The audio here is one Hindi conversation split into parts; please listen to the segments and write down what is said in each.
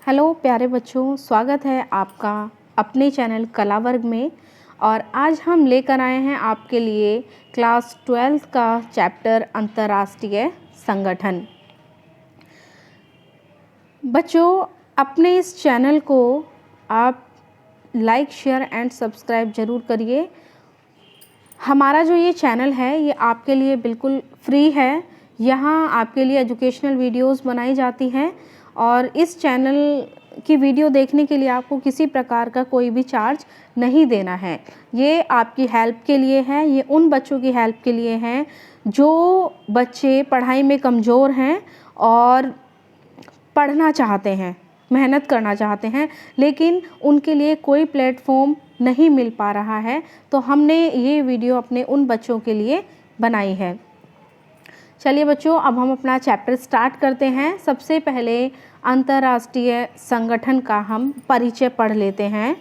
हेलो प्यारे बच्चों, स्वागत है आपका अपने चैनल कला वर्ग में। और आज हम लेकर आए हैं आपके लिए क्लास 12 का चैप्टर अंतर्राष्ट्रीय संगठन। बच्चों, अपने इस चैनल को आप लाइक, शेयर एंड सब्सक्राइब ज़रूर करिए। हमारा जो ये चैनल है ये आपके लिए बिल्कुल फ्री है। यहाँ आपके लिए एजुकेशनल वीडियोस बनाई जाती हैं और इस चैनल की वीडियो देखने के लिए आपको किसी प्रकार का कोई भी चार्ज नहीं देना है। ये आपकी हेल्प के लिए है, ये उन बच्चों की हेल्प के लिए हैं जो बच्चे पढ़ाई में कमज़ोर हैं और पढ़ना चाहते हैं, मेहनत करना चाहते हैं, लेकिन उनके लिए कोई प्लेटफॉर्म नहीं मिल पा रहा है। तो हमने ये वीडियो अपने उन बच्चों के लिए बनाई है। चलिए बच्चों, अब हम अपना चैप्टर स्टार्ट करते हैं। सबसे पहले अंतर्राष्ट्रीय संगठन का हम परिचय पढ़ लेते हैं।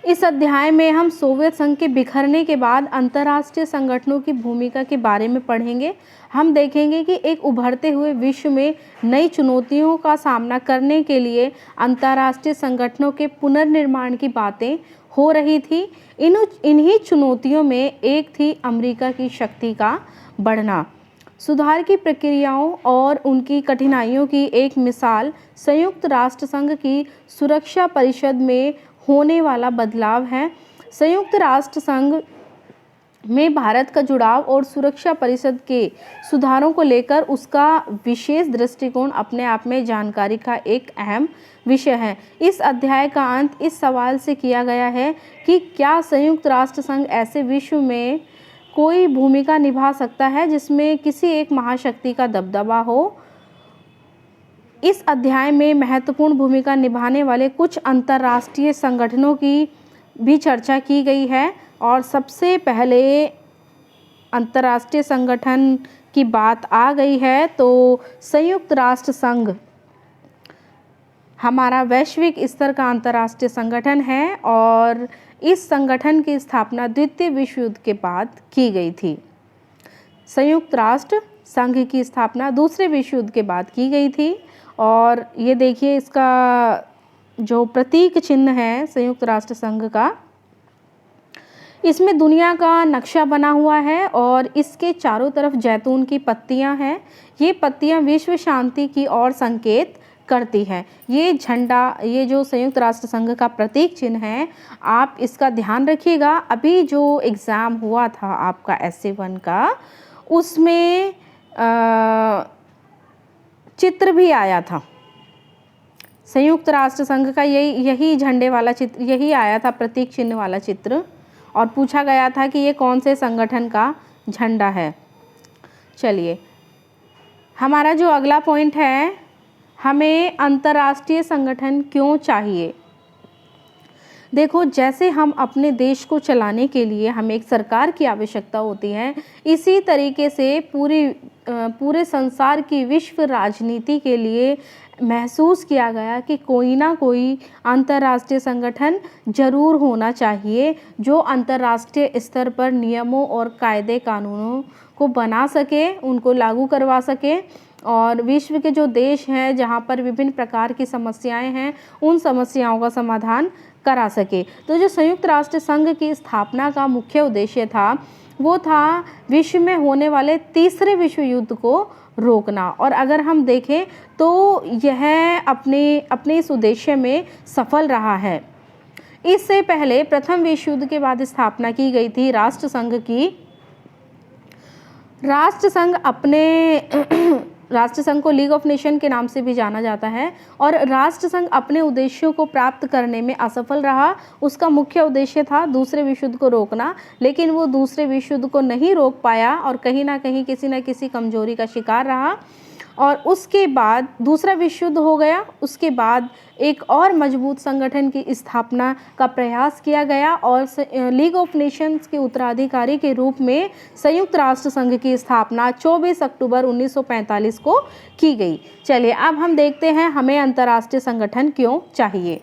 इस अध्याय में हम सोवियत संघ के बिखरने के बाद अंतर्राष्ट्रीय संगठनों की भूमिका के बारे में पढ़ेंगे। हम देखेंगे कि एक उभरते हुए विश्व में नई चुनौतियों का सामना करने के लिए अंतर्राष्ट्रीय संगठनों के पुनर्निर्माण की बातें हो रही थी। इन्हीं चुनौतियों में एक थी अमेरिका की शक्ति का बढ़ना। सुधार की प्रक्रियाओं और उनकी कठिनाइयों की एक मिसाल संयुक्त राष्ट्र संघ की सुरक्षा परिषद में होने वाला बदलाव है। संयुक्त राष्ट्र संघ में भारत का जुड़ाव और सुरक्षा परिषद के सुधारों को लेकर उसका विशेष दृष्टिकोण अपने आप में जानकारी का एक अहम विषय है। इस अध्याय का अंत इस सवाल से किया गया है कि क्या संयुक्त राष्ट्र संघ ऐसे विश्व में कोई भूमिका निभा सकता है जिसमें किसी एक महाशक्ति का दबदबा हो। इस अध्याय में महत्वपूर्ण भूमिका निभाने वाले कुछ अंतर्राष्ट्रीय संगठनों की भी चर्चा की गई है। और सबसे पहले अंतर्राष्ट्रीय संगठन की बात आ गई है तो संयुक्त राष्ट्र संघ हमारा वैश्विक स्तर का अंतर्राष्ट्रीय संगठन है और इस संगठन की स्थापना द्वितीय विश्व युद्ध के बाद की गई थी। संयुक्त राष्ट्र संघ की स्थापना दूसरे विश्व युद्ध के बाद की गई थी। और ये देखिए, इसका जो प्रतीक चिन्ह है संयुक्त राष्ट्र संघ का, इसमें दुनिया का नक्शा बना हुआ है और इसके चारों तरफ जैतून की पत्तियां हैं। ये पत्तियां विश्व शांति की ओर संकेत करती है। ये झंडा, ये जो संयुक्त राष्ट्र संघ का प्रतीक चिन्ह है, आप इसका ध्यान रखिएगा। अभी जो एग्ज़ाम हुआ था आपका SC1 का, उसमें चित्र भी आया था संयुक्त राष्ट्र संघ का। यही झंडे वाला चित्र, यही आया था प्रतीक चिन्ह वाला चित्र, और पूछा गया था कि ये कौन से संगठन का झंडा है। चलिए, हमारा जो अगला पॉइंट है, हमें अंतर्राष्ट्रीय संगठन क्यों चाहिए। देखो, जैसे हम अपने देश को चलाने के लिए हमें एक सरकार की आवश्यकता होती है, इसी तरीके से पूरे संसार की विश्व राजनीति के लिए महसूस किया गया कि कोई ना कोई अंतर्राष्ट्रीय संगठन जरूर होना चाहिए जो अंतर्राष्ट्रीय स्तर पर नियमों और कायदे कानूनों को बना सके, उनको लागू करवा सके और विश्व के जो देश हैं जहाँ पर विभिन्न प्रकार की समस्याएं हैं, उन समस्याओं का समाधान करा सके। तो जो संयुक्त राष्ट्र संघ की स्थापना का मुख्य उद्देश्य था वो था विश्व में होने वाले तीसरे विश्व युद्ध को रोकना। और अगर हम देखें तो यह अपने इस उद्देश्य में सफल रहा है। इससे पहले प्रथम विश्व युद्ध के बाद स्थापना की गई थी राष्ट्र संघ की। राष्ट्र संघ को लीग ऑफ नेशन के नाम से भी जाना जाता है और राष्ट्र संघ अपने उद्देश्यों को प्राप्त करने में असफल रहा। उसका मुख्य उद्देश्य था दूसरे विश्व युद्ध को रोकना, लेकिन वो दूसरे विश्व युद्ध को नहीं रोक पाया और कहीं ना कहीं किसी न किसी कमजोरी का शिकार रहा। और उसके बाद दूसरा विश्व युद्ध हो गया। उसके बाद एक और मजबूत संगठन की स्थापना का प्रयास किया गया और लीग ऑफ नेशंस के उत्तराधिकारी के रूप में संयुक्त राष्ट्र संघ की स्थापना 24 अक्टूबर 1945 को की गई। चलिए, अब हम देखते हैं हमें अंतर्राष्ट्रीय संगठन क्यों चाहिए।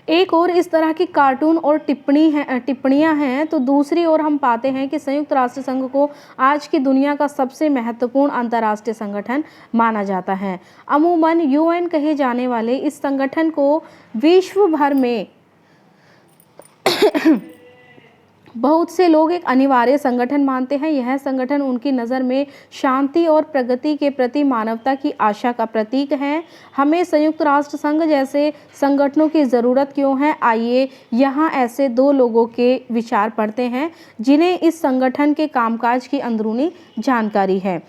एक और इस तरह की कार्टून और टिप्पणियाँ हैं, तो दूसरी ओर हम पाते हैं कि संयुक्त राष्ट्र संघ को आज की दुनिया का सबसे महत्वपूर्ण अंतर्राष्ट्रीय संगठन माना जाता है। अमूमन यूएन कहे जाने वाले इस संगठन को विश्व भर में बहुत से लोग एक अनिवार्य संगठन मानते हैं। यह संगठन उनकी नज़र में शांति और प्रगति के प्रति मानवता की आशा का प्रतीक है। हमें संयुक्त राष्ट्र संघ जैसे संगठनों की ज़रूरत क्यों है? आइए यहाँ ऐसे दो लोगों के विचार पढ़ते हैं जिन्हें इस संगठन के कामकाज की अंदरूनी जानकारी है।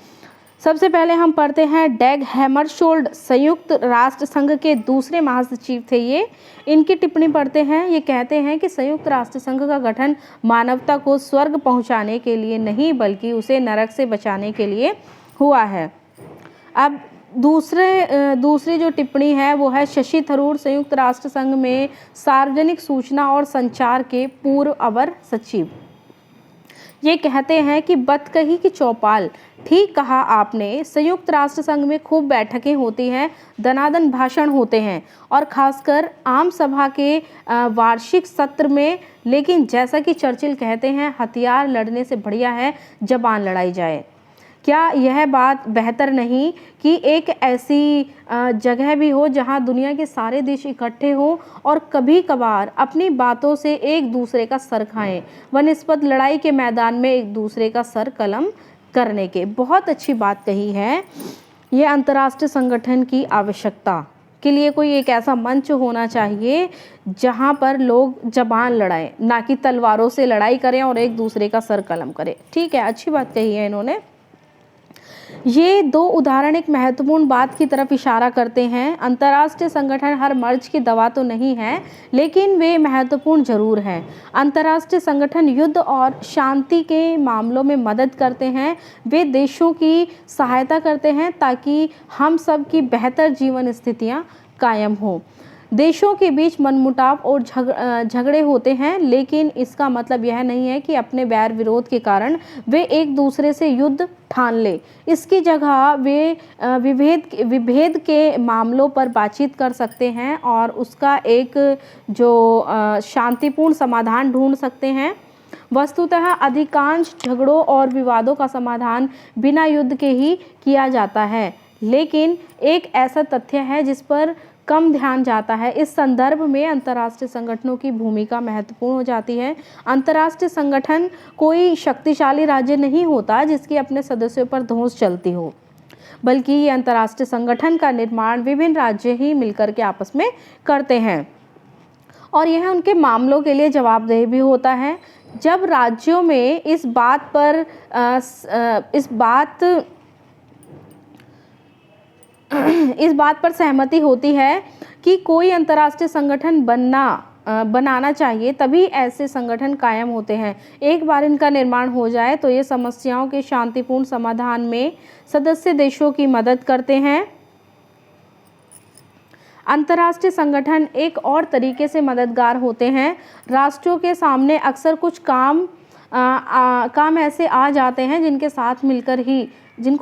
सबसे पहले हम पढ़ते हैं डैग हैमरशोल्ड, संयुक्त राष्ट्र संघ के दूसरे महासचिव थे ये। इनकी टिप्पणी पढ़ते हैं। ये कहते हैं कि संयुक्त राष्ट्र संघ का गठन मानवता को स्वर्ग पहुंचाने के लिए नहीं बल्कि उसे नरक से बचाने के लिए हुआ है। अब दूसरी जो टिप्पणी है वो है शशि थरूर, संयुक्त राष्ट्र संघ में सार्वजनिक सूचना और संचार के पूर्व अवर सचिव। ये कहते हैं कि बतकही की चौपाल, ठीक कहा आपने। संयुक्त राष्ट्र संघ में खूब बैठकें होती हैं, दनादन भाषण होते हैं और खासकर आम सभा के वार्षिक सत्र में। लेकिन जैसा कि चर्चिल कहते हैं, हथियार लड़ने से बढ़िया है ज़बान लड़ाई जाए। क्या यह बात बेहतर नहीं कि एक ऐसी जगह भी हो जहां दुनिया के सारे देश इकट्ठे हों और कभी कभार अपनी बातों से एक दूसरे का सर खाएं, वनिस्पत लड़ाई के मैदान में एक दूसरे का सर कलम करने के। बहुत अच्छी बात कही है। ये अंतर्राष्ट्रीय संगठन की आवश्यकता के लिए कोई एक ऐसा मंच होना चाहिए जहां पर लोग जबान लड़ाएं, ना कि तलवारों से लड़ाई करें और एक दूसरे का सर कलम करें। ठीक है, अच्छी बात कही है इन्होंने। ये दो उदाहरण एक महत्वपूर्ण बात की तरफ इशारा करते हैं। अंतर्राष्ट्रीय संगठन हर मर्ज की दवा तो नहीं है, लेकिन वे महत्वपूर्ण जरूर हैं। अंतर्राष्ट्रीय संगठन युद्ध और शांति के मामलों में मदद करते हैं। वे देशों की सहायता करते हैं ताकि हम सब की बेहतर जीवन स्थितियाँ कायम हों। देशों के बीच मनमुटाव और झगड़े होते हैं, लेकिन इसका मतलब यह नहीं है कि अपने बैर विरोध के कारण वे एक दूसरे से युद्ध ठान ले। इसकी जगह वे विभेद के मामलों पर बातचीत कर सकते हैं और उसका एक जो शांतिपूर्ण समाधान ढूंढ सकते हैं। वस्तुतः अधिकांश झगड़ों और विवादों का समाधान बिना युद्ध के ही किया जाता है, लेकिन एक ऐसा तथ्य है जिस पर कम ध्यान जाता है। इस संदर्भ में अंतर्राष्ट्रीय संगठनों की भूमिका महत्वपूर्ण हो जाती है। अंतर्राष्ट्रीय संगठन कोई शक्तिशाली राज्य नहीं होता जिसकी अपने सदस्यों पर धौंस चलती हो, बल्कि ये अंतर्राष्ट्रीय संगठन का निर्माण विभिन्न राज्य ही मिलकर के आपस में करते हैं और यह उनके मामलों के लिए जवाबदेह भी होता है। जब राज्यों में इस बात पर सहमति होती है कि कोई अंतर्राष्ट्रीय संगठन बनाना चाहिए, तभी ऐसे संगठन कायम होते हैं। एक बार इनका निर्माण हो जाए तो ये समस्याओं के शांतिपूर्ण समाधान में सदस्य देशों की मदद करते हैं। अंतर्राष्ट्रीय संगठन एक और तरीके से मददगार होते हैं। राष्ट्रों के सामने अक्सर कुछ काम ऐसे आ जाते हैं जिनको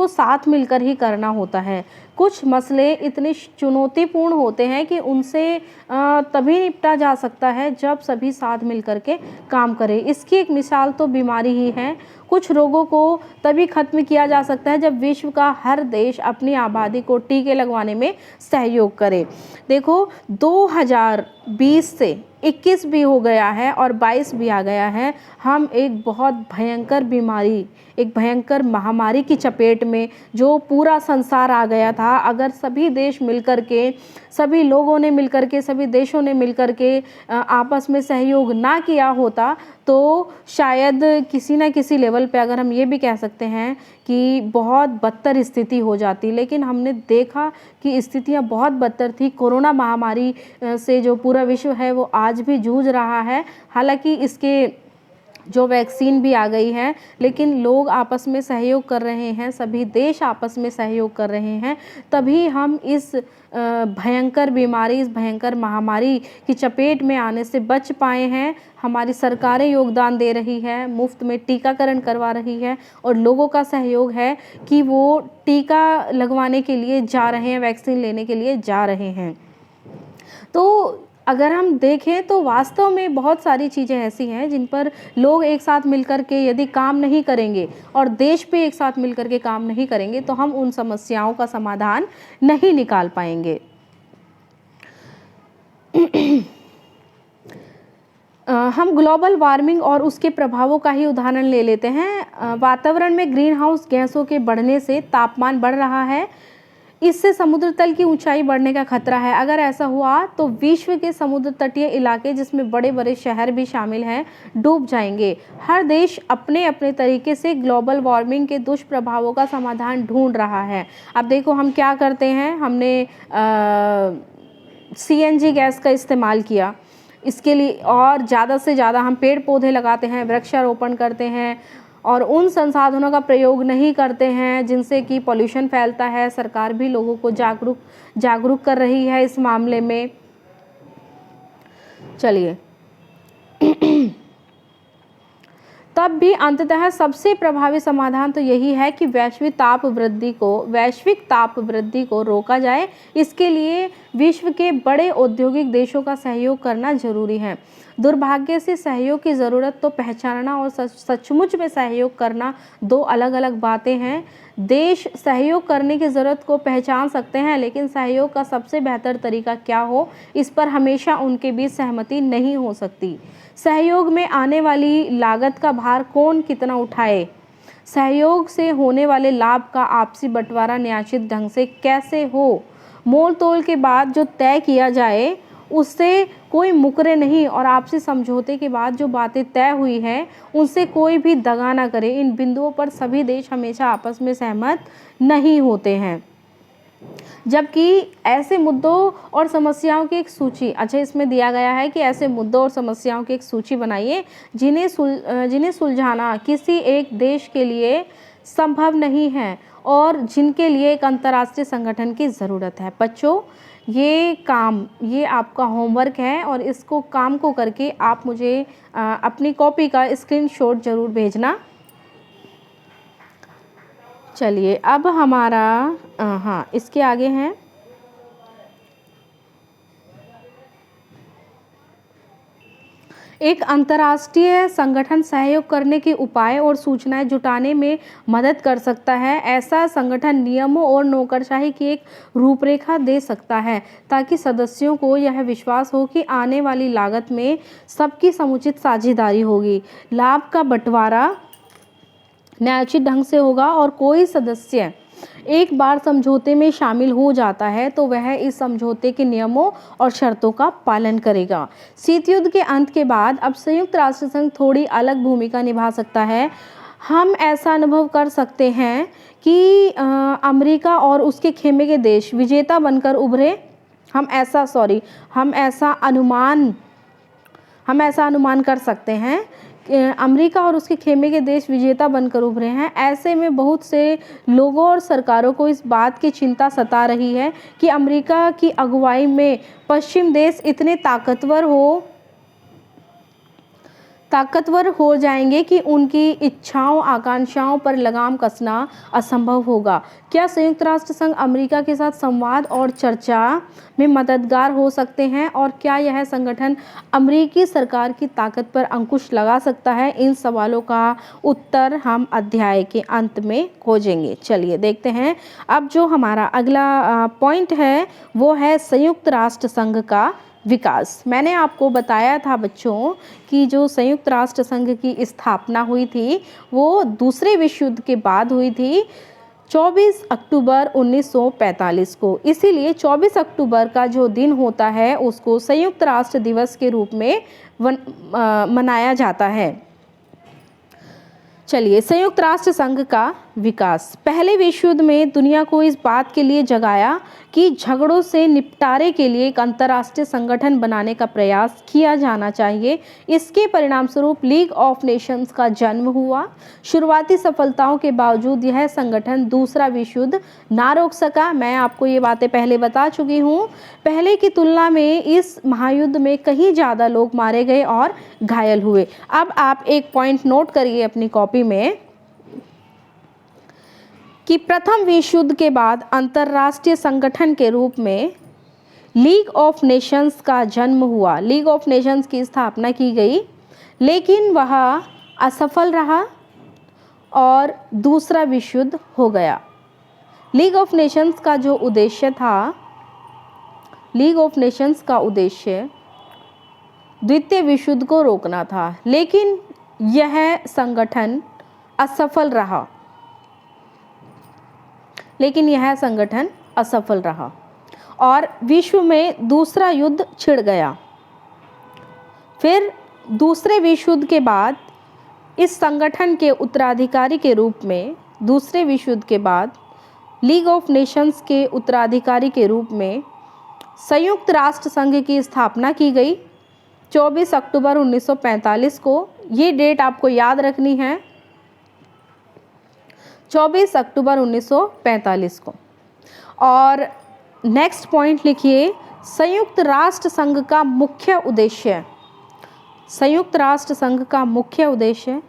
साथ मिलकर ही करना होता है। कुछ मसले इतने चुनौतीपूर्ण होते हैं कि उनसे तभी निपटा जा सकता है जब सभी साथ मिलकर के काम करें। इसकी एक मिसाल तो बीमारी ही है। कुछ रोगों को तभी खत्म किया जा सकता है जब विश्व का हर देश अपनी आबादी को टीके लगवाने में सहयोग करे। देखो, 2020 से 21 भी हो गया है और 22 भी आ गया है। हम एक बहुत भयंकर बीमारी, एक भयंकर महामारी की चपेट में जो पूरा संसार आ गया था। अगर सभी देश मिलकर के, सभी लोगों ने मिलकर के, सभी देशों ने मिलकर के आपस में सहयोग ना किया होता तो शायद किसी न किसी लेवल पे अगर हम ये भी कह सकते हैं कि बहुत बदतर स्थिति हो जाती। लेकिन हमने देखा कि स्थितियां बहुत बदतर थी। कोरोना महामारी से जो पूरा विश्व है वो आज भी जूझ रहा है। हालांकि इसके जो वैक्सीन भी आ गई है, लेकिन लोग आपस में सहयोग कर रहे हैं, सभी देश आपस में सहयोग कर रहे हैं, तभी हम इस भयंकर बीमारी, इस भयंकर महामारी की चपेट में आने से बच पाए हैं। हमारी सरकारें योगदान दे रही है, मुफ्त में टीकाकरण करवा रही है और लोगों का सहयोग है कि वो टीका लगवाने के लिए जा रहे हैं, वैक्सीन लेने के लिए जा रहे हैं। तो अगर हम देखें तो वास्तव में बहुत सारी चीज़ें ऐसी हैं जिन पर लोग एक साथ मिलकर के यदि काम नहीं करेंगे और देश पे एक साथ मिलकर के काम नहीं करेंगे तो हम उन समस्याओं का समाधान नहीं निकाल पाएंगे। हम ग्लोबल वार्मिंग और उसके प्रभावों का ही उदाहरण ले लेते हैं। वातावरण में ग्रीन हाउस गैसों के बढ़ने से तापमान बढ़ रहा है। इससे समुद्र तल की ऊंचाई बढ़ने का खतरा है। अगर ऐसा हुआ तो विश्व के समुद्र तटीय इलाके, जिसमें बड़े बड़े शहर भी शामिल हैं, डूब जाएंगे। हर देश अपने अपने तरीके से ग्लोबल वार्मिंग के दुष्प्रभावों का समाधान ढूंढ रहा है। अब देखो हम क्या करते हैं, हमने CNG गैस का इस्तेमाल किया, इसके लिए और ज़्यादा से ज़्यादा हम पेड़ पौधे लगाते हैं, वृक्षारोपण करते हैं और उन संसाधनों का प्रयोग नहीं करते हैं जिनसे कि पॉल्यूशन फैलता है। सरकार भी लोगों को जागरूक कर रही है इस मामले में। चलिए तब भी अंततः सबसे प्रभावी समाधान तो यही है कि वैश्विक ताप वृद्धि को रोका जाए। इसके लिए विश्व के बड़े औद्योगिक देशों का सहयोग करना जरूरी है। दुर्भाग्य से सहयोग की ज़रूरत तो पहचानना और सचमुच में सहयोग करना दो अलग अलग बातें हैं। देश सहयोग करने की ज़रूरत को पहचान सकते हैं, लेकिन सहयोग का सबसे बेहतर तरीका क्या हो, इस पर हमेशा उनके बीच सहमति नहीं हो सकती। सहयोग में आने वाली लागत का भार कौन कितना उठाए, सहयोग से होने वाले लाभ का आपसी बंटवारा न्यायोचित ढंग से कैसे हो, मोल तोल के बाद जो तय किया जाए उससे कोई मुकरे नहीं और आपसी समझौते के बाद जो बातें तय हुई हैं उनसे कोई भी दगा ना करे। इन बिंदुओं पर सभी देश हमेशा आपस में सहमत नहीं होते हैं। जबकि ऐसे मुद्दों और समस्याओं की एक सूची, अच्छा इसमें दिया गया है कि ऐसे मुद्दों और समस्याओं की एक सूची बनाइए जिन्हें सुलझाना किसी एक देश के लिए संभव नहीं है और जिनके लिए एक अंतर्राष्ट्रीय संगठन की ज़रूरत है। बच्चों ये आपका होमवर्क है और इसको काम को करके आप मुझे अपनी कॉपी का स्क्रीनशॉट ज़रूर भेजना। चलिए अब हमारा हाँ इसके आगे हैं एक अंतर्राष्ट्रीय संगठन सहयोग करने के उपाय और सूचनाएं जुटाने में मदद कर सकता है। ऐसा संगठन नियमों और नौकरशाही की एक रूपरेखा दे सकता है ताकि सदस्यों को यह विश्वास हो कि आने वाली लागत में सबकी समुचित साझेदारी होगी, लाभ का बंटवारा न्यायोचित ढंग से होगा और कोई सदस्य एक बार समझौते में शामिल हो जाता है तो वह इस समझौते के नियमों और शर्तों का पालन करेगा। शीत युद्ध के अंत के बाद अब संयुक्त राष्ट्र संघ थोड़ी अलग भूमिका निभा सकता है। हम ऐसा अनुभव कर सकते हैं कि अमेरिका और उसके खेमे के देश विजेता बनकर उभरे। हम ऐसा अनुमान कर सकते हैं अमेरिका और उसके खेमे के देश विजेता बनकर उभरे हैं। ऐसे में बहुत से लोगों और सरकारों को इस बात की चिंता सता रही है कि अमेरिका की अगुवाई में पश्चिम देश इतने ताकतवर हो जाएंगे कि उनकी इच्छाओं आकांक्षाओं पर लगाम कसना असंभव होगा। क्या संयुक्त राष्ट्र संघ अमेरिका के साथ संवाद और चर्चा में मददगार हो सकते हैं और क्या यह संगठन अमेरिकी सरकार की ताकत पर अंकुश लगा सकता है? इन सवालों का उत्तर हम अध्याय के अंत में खोजेंगे। चलिए देखते हैं। अब जो हमारा अगला पॉइंट है वो है संयुक्त राष्ट्र संघ का विकास। मैंने आपको बताया था बच्चों कि जो संयुक्त राष्ट्र संघ की स्थापना हुई थी वो दूसरे विश्व युद्ध के बाद हुई थी 24 अक्टूबर 1945 को। इसीलिए 24 अक्टूबर का जो दिन होता है उसको संयुक्त राष्ट्र दिवस के रूप में मनाया जाता है। चलिए संयुक्त राष्ट्र संघ का विकास। पहले विश्व युद्ध में दुनिया को इस बात के लिए जगाया कि झगड़ों से निपटारे के लिए एक अंतर्राष्ट्रीय संगठन बनाने का प्रयास किया जाना चाहिए। इसके परिणाम स्वरूप लीग ऑफ नेशंस का जन्म हुआ। शुरुआती सफलताओं के बावजूद यह संगठन दूसरा विश्व युद्ध ना रोक सका। मैं आपको ये बातें पहले बता चुकी हूँ। पहले की तुलना में इस महायुद्ध में कहीं ज़्यादा लोग मारे गए और घायल हुए। अब आप एक पॉइंट नोट करिए अपनी कॉपी में कि प्रथम विश्व युद्ध के बाद अंतर्राष्ट्रीय संगठन के रूप में लीग ऑफ नेशंस का जन्म हुआ, लीग ऑफ नेशंस की स्थापना की गई, लेकिन वह असफल रहा और दूसरा विश्व युद्ध हो गया। लीग ऑफ नेशंस का जो उद्देश्य था, लीग ऑफ नेशंस का उद्देश्य द्वितीय विश्व युद्ध को रोकना था, लेकिन यह संगठन असफल रहा, और विश्व में दूसरा युद्ध छिड़ गया। फिर दूसरे विश्व युद्ध के बाद इस संगठन के उत्तराधिकारी के रूप में, दूसरे विश्व युद्ध के बाद लीग ऑफ नेशंस के उत्तराधिकारी के रूप में संयुक्त राष्ट्र संघ की स्थापना की गई 24 अक्टूबर 1945 को। ये डेट आपको याद रखनी है, 24 अक्टूबर 1945 को। और नेक्स्ट पॉइंट लिखिए, संयुक्त राष्ट्र संघ का मुख्य उद्देश्य, संयुक्त राष्ट्र संघ का मुख्य उद्देश्य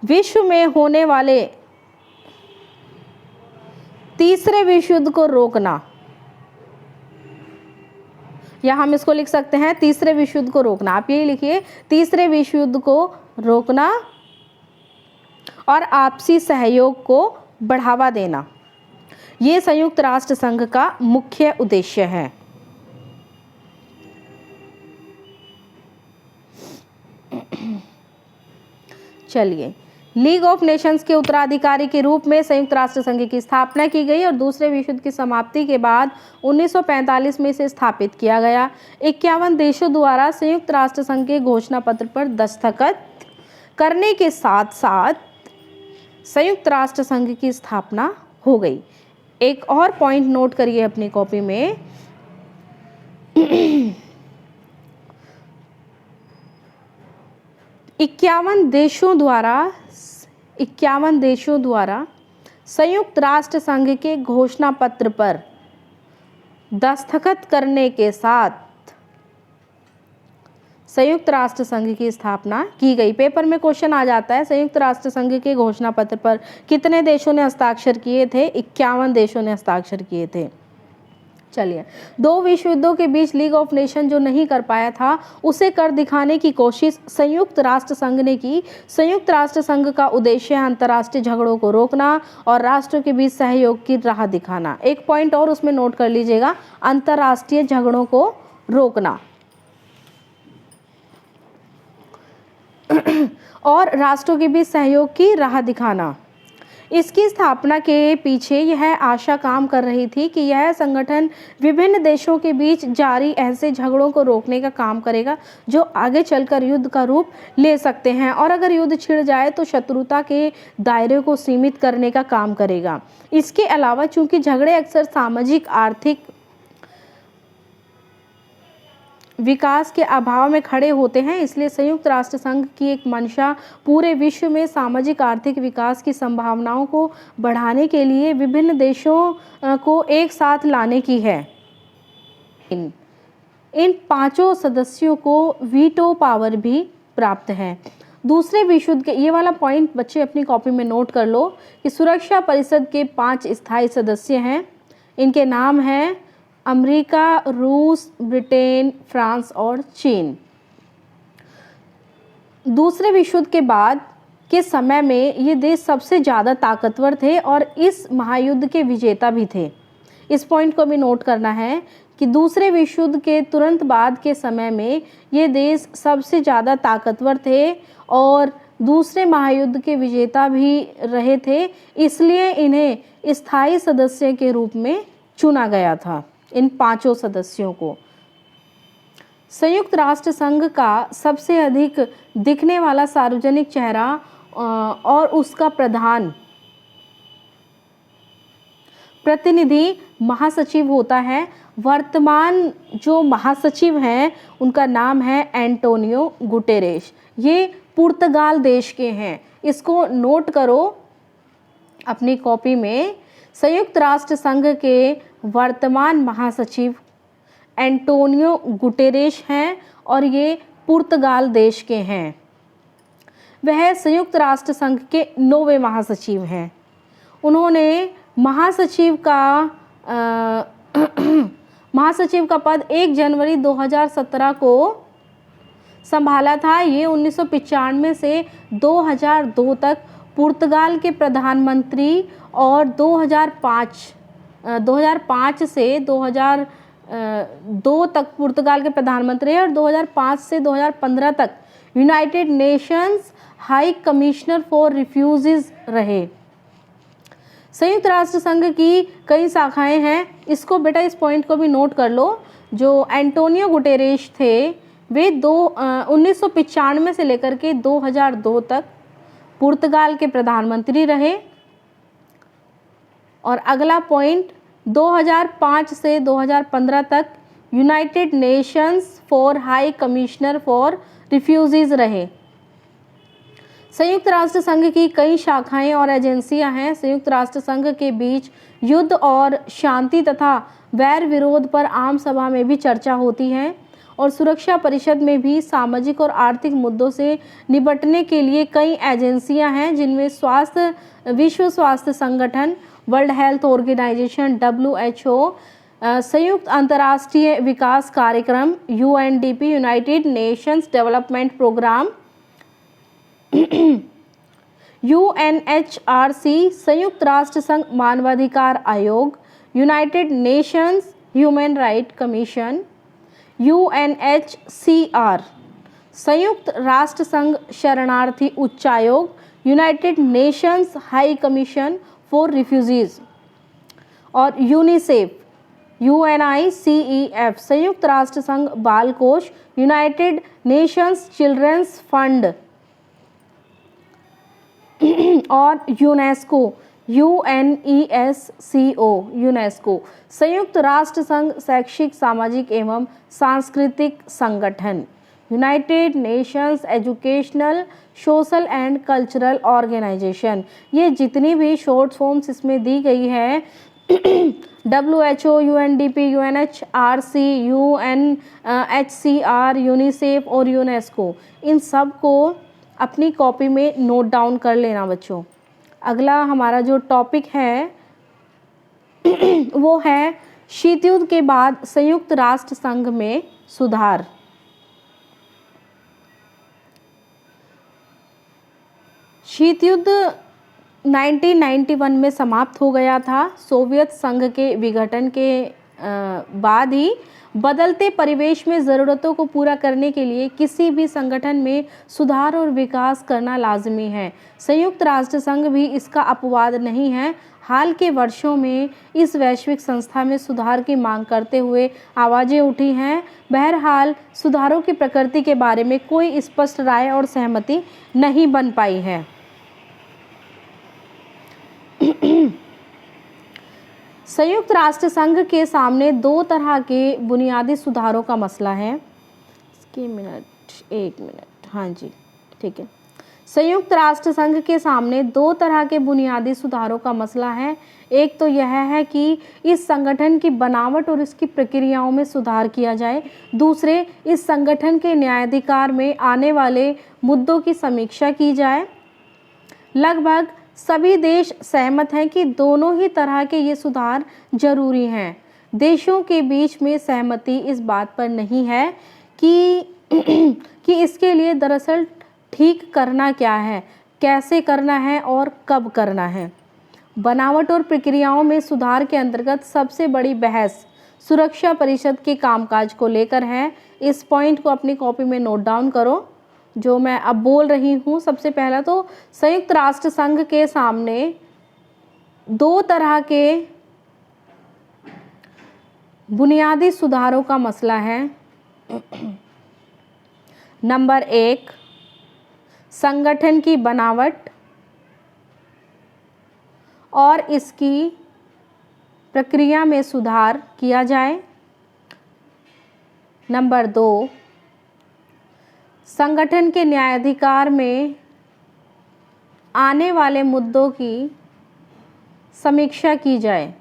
विश्व में होने वाले तीसरे विश्व युद्ध को रोकना, या हम इसको लिख सकते हैं तीसरे विश्व युद्ध को रोकना। आप यही लिखिए, तीसरे विश्व युद्ध को रोकना और आपसी सहयोग को बढ़ावा देना, ये संयुक्त राष्ट्र संघ का मुख्य उद्देश्य है। चलिए, लीग ऑफ नेशंस के उत्तराधिकारी के रूप में संयुक्त राष्ट्र संघ की स्थापना की गई और दूसरे विश्व युद्ध की समाप्ति के बाद 1945 में इसे स्थापित किया गया। 51 देशों द्वारा संयुक्त राष्ट्र संघ के घोषणा पत्र पर दस्तखत करने के साथ साथ संयुक्त राष्ट्र संघ की स्थापना हो गई। एक और पॉइंट नोट करिए अपनी कॉपी में, 51 देशों द्वारा संयुक्त राष्ट्र संघ के घोषणा पत्र पर दस्तखत करने के साथ संयुक्त राष्ट्र संघ की स्थापना की गई। पेपर में क्वेश्चन आ जाता है, संयुक्त राष्ट्र संघ के घोषणा पत्र पर कितने देशों ने हस्ताक्षर किए थे? 51 देशों ने हस्ताक्षर किए थे। चलिए, दो विश्व युद्धों के बीच लीग ऑफ नेशन जो नहीं कर पाया था, उसे कर दिखाने की कोशिश संयुक्त राष्ट्र संघ ने की। संयुक्त राष्ट्र संघ का उद्देश्य है अंतर्राष्ट्रीय झगड़ों को रोकना और राष्ट्रों के बीच सहयोग की राह दिखाना। एक पॉइंट और उसमें नोट कर लीजिएगा, अंतर्राष्ट्रीय झगड़ों को रोकना और राष्ट्रों के बीच सहयोग की राह दिखाना। इसकी स्थापना के पीछे यह आशा काम कर रही थी कि यह संगठन विभिन्न देशों के बीच जारी ऐसे झगड़ों को रोकने का काम करेगा जो आगे चलकर युद्ध का रूप ले सकते हैं, और अगर युद्ध छिड़ जाए तो शत्रुता के दायरे को सीमित करने का काम करेगा। इसके अलावा चूंकि झगड़े अक्सर सामाजिक आर्थिक विकास के अभाव में खड़े होते हैं, इसलिए संयुक्त राष्ट्र संघ की एक मंशा पूरे विश्व में सामाजिक आर्थिक विकास की संभावनाओं को बढ़ाने के लिए विभिन्न देशों को एक साथ लाने की है। इन पांचों सदस्यों को वीटो पावर भी प्राप्त है। दूसरे विश्व युद्ध के, ये वाला पॉइंट बच्चे अपनी कॉपी में नोट कर लो कि सुरक्षा परिषद के 5 स्थायी सदस्य हैं। इनके नाम हैं अमेरिका, रूस, ब्रिटेन, फ्रांस और चीन। दूसरे विश्व युद्ध के बाद के समय में ये देश सबसे ज़्यादा ताकतवर थे और इस महायुद्ध के विजेता भी थे। इस पॉइंट को भी नोट करना है कि दूसरे विश्व युद्ध के तुरंत बाद के समय में ये देश सबसे ज़्यादा ताकतवर थे और दूसरे महायुद्ध के विजेता भी रहे थे, इसलिए इन्हें स्थायी सदस्य के रूप में चुना गया था। इन पांचों सदस्यों को संयुक्त राष्ट्र संघ का सबसे अधिक दिखने वाला सार्वजनिक चेहरा और उसका प्रधान प्रतिनिधि महासचिव होता है। वर्तमान जो महासचिव हैं उनका नाम है एंटोनियो गुटेरेश। ये पुर्तगाल देश के हैं, इसको नोट करो अपनी कॉपी में। संयुक्त राष्ट्र संघ के वर्तमान महासचिव एंटोनियो गुटेरेश हैं और ये पुर्तगाल देश के हैं। वह संयुक्त राष्ट्र संघ के 9वें महासचिव हैं। उन्होंने महासचिव का महासचिव का पद 1 जनवरी 2017 को संभाला था। ये 1995 से 2002 तक पुर्तगाल के प्रधानमंत्री और 2005 से 2002 तक पुर्तगाल के प्रधानमंत्री और 2005 से 2015 तक United Nations high commissioner for refugees रहे। संयुक्त राष्ट्र संघ की कई शाखाएं हैं, इसको बेटा इस पॉइंट को भी नोट कर लो। जो एंटोनियो गुटेरेश थे वे 1995 से लेकर के 2002 तक पुर्तगाल के प्रधानमंत्री रहे। और अगला पॉइंट 2005 से 2015 तक United Nations for high commissioner for refugees रहे। संयुक्त राष्ट्र संघ की कई शाखाएं और एजेंसियां हैं। संयुक्त राष्ट्र संघ के बीच युद्ध और शांति तथा वैर विरोध पर आम सभा में भी चर्चा होती है और सुरक्षा परिषद में भी सामाजिक और आर्थिक मुद्दों से निपटने के लिए कई एजेंसियां हैं, जिनमें विश्व स्वास्थ्य संगठन, वर्ल्ड हेल्थ ऑर्गेनाइजेशन WHO, संयुक्त अंतर्राष्ट्रीय विकास कार्यक्रम UNDP, United Nations development programme UNHRC, संयुक्त राष्ट्र संघ मानवाधिकार आयोग, United Nations human right commission, UNHCR, संयुक्त राष्ट्र संघ शरणार्थी उच्चायोग, United Nations high commission for refugees, और यूनिसेफ UNICEF, संयुक्त राष्ट्र संघ बाल कोष, यूनाइटेड नेशंस चिल्ड्रंस फंड, और यूनेस्को यूनेस्को, संयुक्त राष्ट्र संघ शैक्षिक, सामाजिक एवं सांस्कृतिक संगठन, United Nations educational, social and cultural organisation. ये जितनी भी शॉर्ट फॉर्म्स इसमें दी गई है WHO, UNDP, UNHRC, UNHCR, UNICEF और यूनेस्को, इन सब को अपनी कॉपी में नोट डाउन कर लेना बच्चों। अगला हमारा जो टॉपिक है वो है शीत युद्ध के बाद संयुक्त राष्ट्र संघ में सुधार। शीत युद्ध 1991 में समाप्त हो गया था। सोवियत संघ के विघटन के बाद ही बदलते परिवेश में ज़रूरतों को पूरा करने के लिए किसी भी संगठन में सुधार और विकास करना लाजमी है। संयुक्त राष्ट्र संघ भी इसका अपवाद नहीं है। हाल के वर्षों में इस वैश्विक संस्था में सुधार की मांग करते हुए आवाज़ें उठी हैं। बहरहाल सुधारों की प्रकृति के बारे में कोई स्पष्ट राय और सहमति नहीं बन पाई है। संयुक्त राष्ट्र संघ के सामने दो तरह के बुनियादी सुधारों का मसला है। एक मिनट, हाँ जी, ठीक है। संयुक्त राष्ट्र संघ के सामने दो तरह के बुनियादी सुधारों का मसला है। एक तो यह है कि इस संगठन की बनावट और इसकी प्रक्रियाओं में सुधार किया जाए। दूसरे, इस संगठन के न्यायाधिकार में आने वाले मुद्दों की समीक्षा की जाए। लगभग सभी देश सहमत हैं कि दोनों ही तरह के ये सुधार जरूरी हैं। देशों के बीच में सहमति इस बात पर नहीं है कि इसके लिए दरअसल ठीक करना क्या है, कैसे करना है और कब करना है। बनावट और प्रक्रियाओं में सुधार के अंतर्गत सबसे बड़ी बहस सुरक्षा परिषद के कामकाज को लेकर है। इस पॉइंट को अपनी कॉपी में नोट डाउन करो जो मैं अब बोल रही हूँ। सबसे पहला तो संयुक्त राष्ट्र संघ के सामने दो तरह के बुनियादी सुधारों का मसला है। नंबर 1, संगठन की बनावट और इसकी प्रक्रिया में सुधार किया जाए। नंबर 2, संगठन के न्यायाधिकार में आने वाले मुद्दों की समीक्षा की जाए।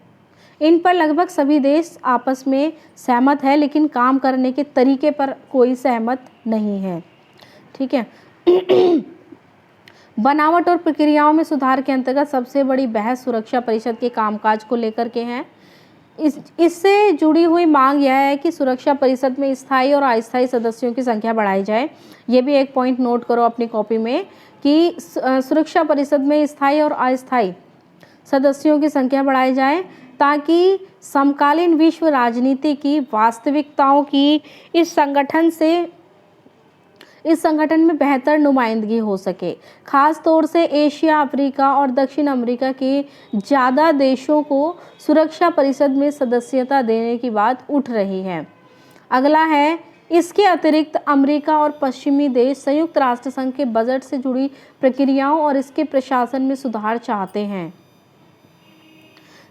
इन पर लगभग सभी देश आपस में सहमत है, लेकिन काम करने के तरीके पर कोई सहमत नहीं है। ठीक है। बनावट और प्रक्रियाओं में सुधार के अंतर्गत सबसे बड़ी बहस सुरक्षा परिषद के कामकाज को लेकर के हैं। इससे जुड़ी हुई मांग यह है कि सुरक्षा परिषद में स्थायी और अस्थायी सदस्यों की संख्या बढ़ाई जाए। ये भी एक पॉइंट नोट करो अपनी कॉपी में कि सुरक्षा परिषद में स्थायी और अस्थायी सदस्यों की संख्या बढ़ाई जाए ताकि समकालीन विश्व राजनीति की वास्तविकताओं की इस संगठन में बेहतर नुमाइंदगी हो सके। खास तौर से एशिया, अफ्रीका और दक्षिण अमेरिका के ज़्यादा देशों को सुरक्षा परिषद में सदस्यता देने की बात उठ रही है। अगला है, इसके अतिरिक्त अमेरिका और पश्चिमी देश संयुक्त राष्ट्र संघ के बजट से जुड़ी प्रक्रियाओं और इसके प्रशासन में सुधार चाहते हैं।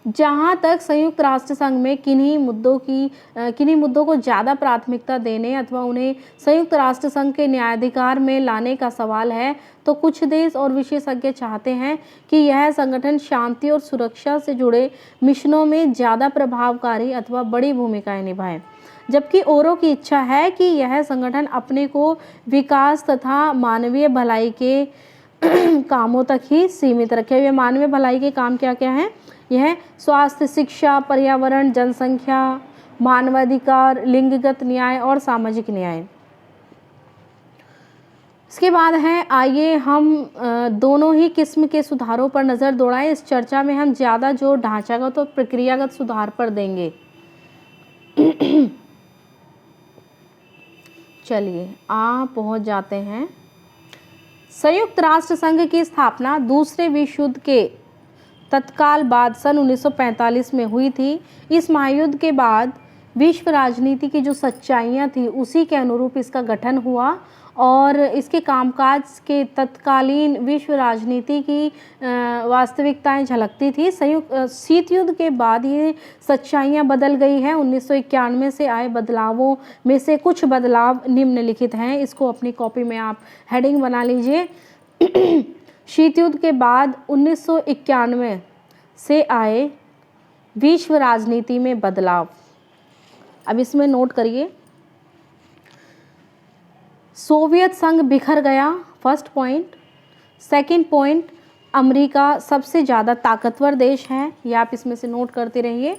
जहाँ तक संयुक्त राष्ट्र संघ में किन्हीं मुद्दों को ज़्यादा प्राथमिकता देने अथवा उन्हें संयुक्त राष्ट्र संघ के न्यायाधिकार में लाने का सवाल है, तो कुछ देश और विशेषज्ञ चाहते हैं कि यह संगठन शांति और सुरक्षा से जुड़े मिशनों में ज़्यादा प्रभावकारी अथवा बड़ी भूमिकाएं निभाए, जबकि औरों की इच्छा है कि यह संगठन अपने को विकास तथा मानवीय भलाई के कामों तक ही सीमित रखे। ये मानवीय भलाई के काम क्या क्या हैं? यह स्वास्थ्य, शिक्षा, पर्यावरण, जनसंख्या, मानवाधिकार, लिंगगत न्याय और सामाजिक न्याय। इसके बाद है, आइए हम दोनों ही किस्म के सुधारों पर नज़र दौड़ाएं। इस चर्चा में हम ज़्यादा जोर ढांचागत और प्रक्रियागत सुधार पर देंगे। चलिए पहुंच जाते हैं। संयुक्त राष्ट्र संघ की स्थापना दूसरे विश्व युद्ध के तत्काल बाद सन 1945 में हुई थी। इस महायुद्ध के बाद विश्व राजनीति की जो सच्चाइयाँ थी उसी के अनुरूप इसका गठन हुआ और इसके कामकाज के तत्कालीन विश्व राजनीति की वास्तविकताएं झलकती थी। शीत युद्ध के बाद ये सच्चाइयां बदल गई हैं। 1991 से आए बदलावों में से कुछ बदलाव निम्नलिखित हैं। इसको अपनी कॉपी में आप हेडिंग बना लीजिए। शीत युद्ध के बाद 1991 से आए विश्व राजनीति में बदलाव। अब इसमें नोट करिए, सोवियत संघ बिखर गया, first point. Second point, America सबसे ज़्यादा ताकतवर देश है, ये आप इसमें से नोट करते रहिए।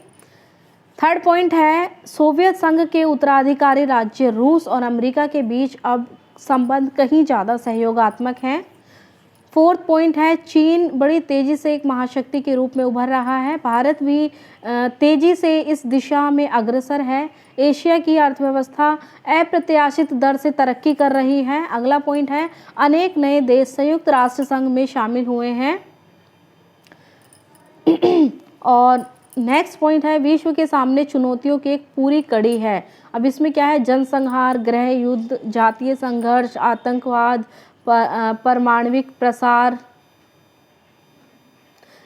थर्ड पॉइंट है, सोवियत संघ के उत्तराधिकारी राज्य रूस और अमेरिका के बीच अब संबंध कहीं ज़्यादा सहयोगात्मक हैं। फोर्थ पॉइंट है, चीन बड़ी तेज़ी से एक महाशक्ति के रूप में उभर रहा है। भारत भी तेज़ी से इस दिशा में अग्रसर है। एशिया की अर्थव्यवस्था अप्रत्याशित दर से तरक्की कर रही है। अगला पॉइंट है, अनेक नए देश संयुक्त राष्ट्र संघ में शामिल हुए हैं। और नेक्स्ट पॉइंट है, विश्व के सामने चुनौतियों की एक पूरी कड़ी है। अब इसमें क्या है, जनसंहार, गृह युद्ध, जातीय संघर्ष, आतंकवाद, परमाणविक प्रसार,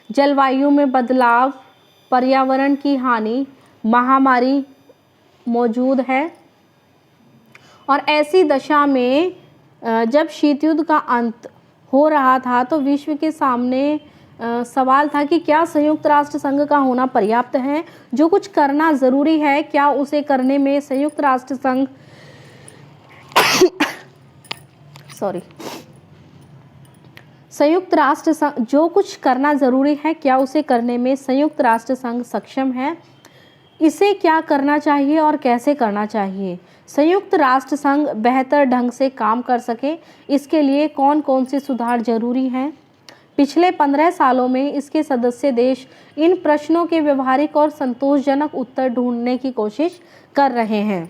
जलवायु में बदलाव, पर्यावरण की हानि, महामारी मौजूद है। और ऐसी दशा में जब शीत युद्ध का अंत हो रहा था तो विश्व के सामने सवाल था कि क्या संयुक्त राष्ट्र संघ का होना पर्याप्त है? जो कुछ करना ज़रूरी है, क्या उसे करने में संयुक्त राष्ट्र संघ जो कुछ करना ज़रूरी है, क्या उसे करने में संयुक्त राष्ट्र संघ सक्षम है? इसे क्या करना चाहिए और कैसे करना चाहिए? संयुक्त राष्ट्र संघ बेहतर ढंग से काम कर सके, इसके लिए कौन कौन से सुधार जरूरी हैं? पिछले 15 सालों में इसके सदस्य देश इन प्रश्नों के व्यवहारिक और संतोषजनक उत्तर ढूंढने की कोशिश कर रहे हैं।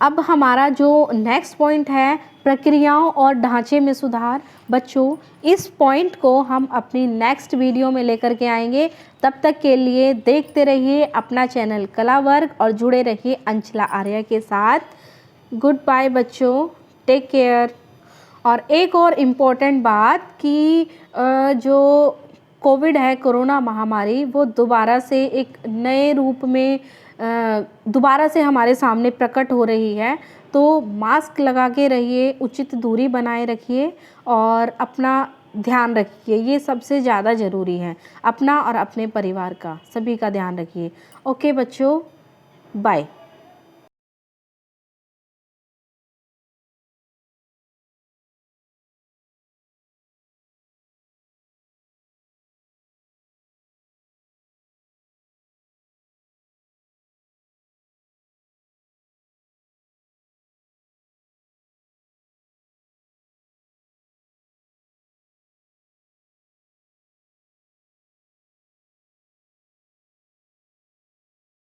अब हमारा जो नेक्स्ट पॉइंट है, प्रक्रियाओं और ढांचे में सुधार। बच्चों, इस पॉइंट को हम अपनी नेक्स्ट वीडियो में लेकर के आएंगे। तब तक के लिए देखते रहिए अपना चैनल कला वर्ग और जुड़े रहिए अंचला आर्या के साथ। गुड बाय बच्चों, टेक केयर। और एक और इम्पोर्टेंट बात कि जो कोविड है, कोरोना महामारी, वो दोबारा से एक नए रूप में दोबारा से हमारे सामने प्रकट हो रही है। तो मास्क लगा के रहिए, उचित दूरी बनाए रखिए और अपना ध्यान रखिए। ये सबसे ज़्यादा ज़रूरी है, अपना और अपने परिवार का, सभी का ध्यान रखिए। ओके बच्चों, बाय।